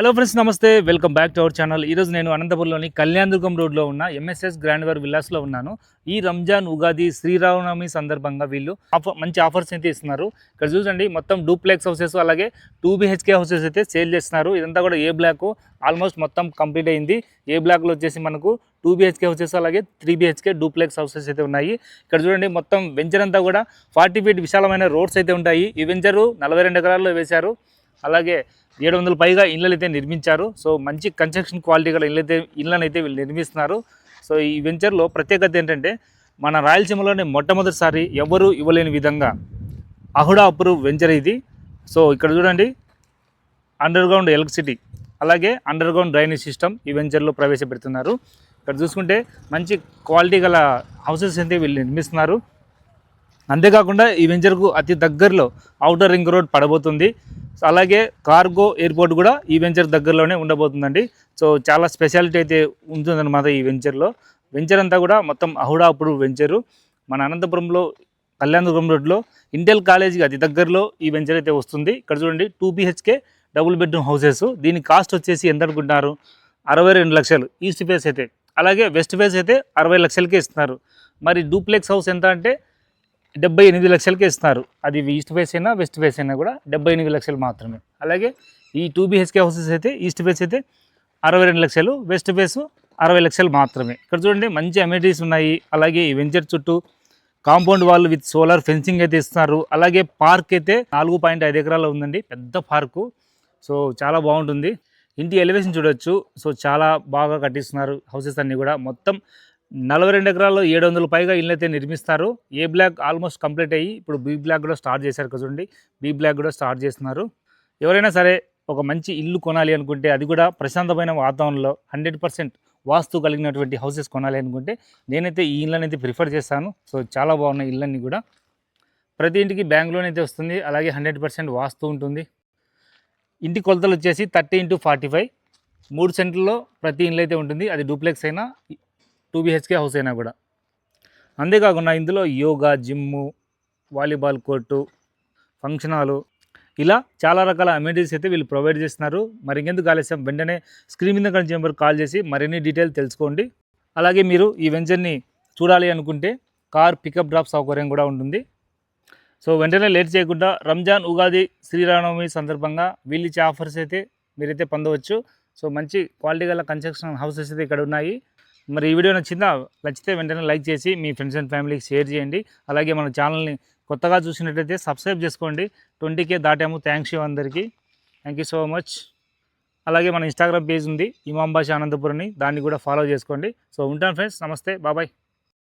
Hello friends, నమస్తే. Welcome back to our channel. ఈరోజు నేను అనంతపురంలోని కళ్యాణదుర్గం రోడ్లో ఉన్న ఎంఎస్ఎస్ గ్రాండ్వేర్ విల్లాస్లో ఉన్నాను. ఈ రంజాన్, ఉగాది, శ్రీరామనవమి సందర్భంగా వీళ్ళు మంచి ఆఫర్స్ అయితే ఇస్తున్నారు. ఇక్కడ చూడండి, మొత్తం డూప్లెక్స్ హౌసెస్ అలాగే 2 BHK హౌసెస్ అయితే సేల్ చేస్తున్నారు. ఇదంతా కూడా ఏ బ్లాక్ ఆల్మోస్ట్ మొత్తం కంప్లీట్ అయింది. ఏ బ్లాక్లో వచ్చేసి మనకు 2 BHK హౌసెస్ అలాగే 3 BHK డూప్లెక్స్ హౌసెస్ అయితే ఉన్నాయి. ఇక్కడ చూడండి, మొత్తం వెంచర్ అంతా కూడా 40 feet విశాలమైన రోడ్స్ అయితే ఉంటాయి. ఈ వెంచరు 42 ఎకరాల్లో వేశారు. అలాగే 700 పైగా ఇళ్ళలు అయితే నిర్మించారు. సో మంచి కన్స్ట్రక్షన్ క్వాలిటీ గల ఇళ్ళని అయితే వీళ్ళు నిర్మిస్తున్నారు. సో ఈ వెంచర్లో ప్రత్యేకత ఏంటంటే, మన రాయలసీమలోనే మొట్టమొదటిసారి ఎవరు ఇవ్వలేని విధంగా అహుడా అప్రూవ్ వెంచర్ ఇది. సో ఇక్కడ చూడండి, అండర్ గ్రౌండ్ ఎలక్ట్రిసిటీ అలాగే అండర్ గ్రౌండ్ డ్రైనేజ్ సిస్టమ్ ఈ వెంచర్లో ప్రవేశపెడుతున్నారు. ఇక్కడ చూసుకుంటే మంచి క్వాలిటీ గల హౌసెస్ అయితే వీళ్ళు నిర్మిస్తున్నారు. అంతేకాకుండా ఈ వెంచర్కు అతి దగ్గరలో ఔటర్ రింగ్ రోడ్ పడబోతుంది. అలాగే కార్గో ఎయిర్పోర్ట్ కూడా ఈ వెంచర్ దగ్గరలోనే ఉండబోతుందండి. సో చాలా స్పెషాలిటీ అయితే ఉంటుందన్నమాట ఈ వెంచర్లో. వెంచర్ అంతా కూడా మొత్తం అహుడా అప్రూవ్ వెంచరు. మన అనంతపురంలో కళ్యాణదుర్గం రోడ్లో ఇంటెల్ కాలేజీకి అతి దగ్గరలో ఈ వెంచర్ అయితే వస్తుంది. ఇక్కడ చూడండి, 2 BHK డబుల్ బెడ్రూమ్ హౌసెస్. దీని కాస్ట్ వచ్చేసి ఎంత అనుకుంటున్నారు? 62 లక్షలు ఈస్ట్ ఫేస్ అయితే. అలాగే వెస్ట్ ఫేస్ అయితే 60 లక్షలకే ఇస్తున్నారు. మరి డూప్లెక్స్ హౌస్ ఎంత అంటే 78 లక్షలకే ఇస్తున్నారు. అది ఈస్ట్ ఫేస్ అయినా వెస్ట్ ఫేస్ అయినా కూడా 78 లక్షలు మాత్రమే. అలాగే ఈ 2 BHK హౌసెస్ అయితే ఈస్ట్ ఫేస్ అయితే 62 లక్షలు, వెస్ట్ ఫేస్ 60 లక్షలు మాత్రమే. ఇక్కడ చూడండి, మంచి అమ్యూనిటీస్ ఉన్నాయి. అలాగే ఈ వెంచర్ చుట్టూ compound wall with solar fencing అయితే ఇస్తున్నారు. అలాగే పార్క్ అయితే 4.5 ఎకరాల్లో ఉందండి, పెద్ద పార్కు. సో చాలా బాగుంటుంది. ఇంటి ఎలివేషన్ చూడొచ్చు. సో చాలా బాగా కట్టిస్తున్నారు హౌసెస్ అన్నీ కూడా. మొత్తం 42 ఎకరాల్లో 700 పైగా ఇళ్ళు అయితే నిర్మిస్తారు. ఏ బ్లాక్ ఆల్మోస్ట్ కంప్లీట్ అయ్యి ఇప్పుడు బి బ్లాక్ కూడా స్టార్ట్ చేశారు. చూడండి, బి బ్లాక్ కూడా స్టార్ట్ చేస్తున్నారు. ఎవరైనా సరే ఒక మంచి ఇల్లు కొనాలి అనుకుంటే, అది కూడా ప్రశాంతమైన వాతావరణంలో 100% వాస్తు కలిగినటువంటి హౌసెస్ కొనాలి అనుకుంటే నేనైతే ఈ ఇళ్ళని అయితే ప్రిఫర్ చేస్తాను. సో చాలా బాగున్నాయి ఇళ్ళన్నీ కూడా. ప్రతి ఇంటికి బ్యాంక్ లోన్ అయితే వస్తుంది. అలాగే 100% వాస్తు ఉంటుంది. ఇంటి కొలతలు వచ్చేసి 30x45 3 సెంట్లలో ప్రతి ఇల్లు అయితే ఉంటుంది. అది డూప్లెక్స్ అయినా 2 BHK హౌస్ అయినా కూడా. అంతేకాకుండా ఇందులో yoga, gym, volleyball court, function hall, ఇలా చాలా రకాల అమ్యూనిటీస్ అయితే వీళ్ళు ప్రొవైడ్ చేస్తున్నారు. మరి ఇంకెందుకు ఆలస్యం, వెంటనే స్క్రీన్ మీద కనిపించే నెంబర్ కాల్ చేసి మరిన్ని డీటెయిల్ తెలుసుకోండి. అలాగే మీరు ఈ వెంచర్ని చూడాలి అనుకుంటే కార్ పికప్ డ్రాప్ సౌకర్యం కూడా ఉంటుంది. సో వెంటనే లేట్ చేయకుండా రంజాన్, ఉగాది, శ్రీరామనవమి సందర్భంగా వీళ్ళిచ్చే ఆఫర్స్ అయితే మీరైతే పొందవచ్చు. సో మంచి క్వాలిటీ గల కన్స్ట్రక్షన్ హౌసెస్ అయితే ఇక్కడ ఉన్నాయి. మరి ఈ వీడియో నచ్చితే వెంటనే లైక్ చేసి మీ ఫ్రెండ్స్ అండ్ ఫ్యామిలీకి షేర్ చేయండి. అలాగే మన ఛానల్ని కొత్తగా చూసినట్టయితే సబ్స్క్రైబ్ చేసుకోండి. 20K దాటాము. థ్యాంక్స్ యూ అందరికీ. Thank you so much. అలాగే మన ఇన్స్టాగ్రామ్ పేజ్ ఉంది, ఇమాం బాషా అనంతపురం, దాన్ని కూడా ఫాలో చేసుకోండి. సో ఉంటాను ఫ్రెండ్స్, నమస్తే, బాబాయ్.